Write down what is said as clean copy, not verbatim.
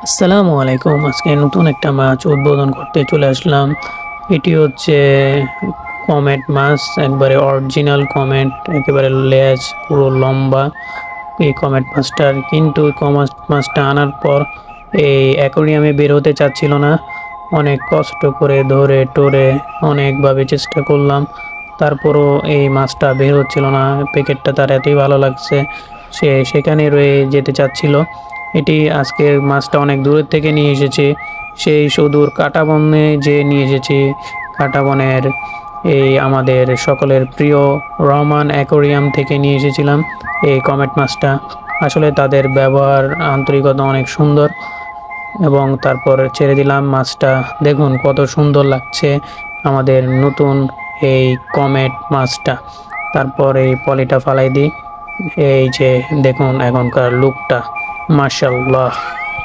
আসসালামু আলাইকুম। আজকে নতুন একটা মাছ উদ্বোধন করতে চলে আসলাম। এটি হচ্ছে কমেট মাছ, একবারে অরিজিনাল কমেট, একেবারে লেজ পুরো লম্বা এই কমেট মাছটার। কিন্তু এই কমেট মাছটা আনার পর এই অ্যাকোরিয়ামে বের হতে চাচ্ছিল না। অনেক কষ্ট করে ধরে টরে অনেকভাবে চেষ্টা করলাম, তারপরও এই মাছটা বের হচ্ছিল না। প্যাকেটটা তার এতই ভালো লাগছে, সে সেখানে রয়ে যেতে চাচ্ছিল। এটি আজকের মাছটা অনেক দূরের থেকে নিয়ে এসেছি, সেই সুদূর কাঁটাবনে যে নিয়ে এসেছি। কাঁটাবনের এই আমাদের সকলের প্রিয় রহমান অ্যাকোরিয়াম থেকে নিয়ে এসেছিলাম এই কমেট মাছটা। আসলে তাদের ব্যবহার আন্তরিকতা অনেক সুন্দর, এবং তারপর ছেড়ে দিলাম মাছটা। দেখুন কত সুন্দর লাগছে আমাদের নতুন এই কমেট মাছটা। তারপর এই পলিটা ফালাই দিই। এই যে দেখুন এখনকার লুকটা, মাশাআল্লাহ।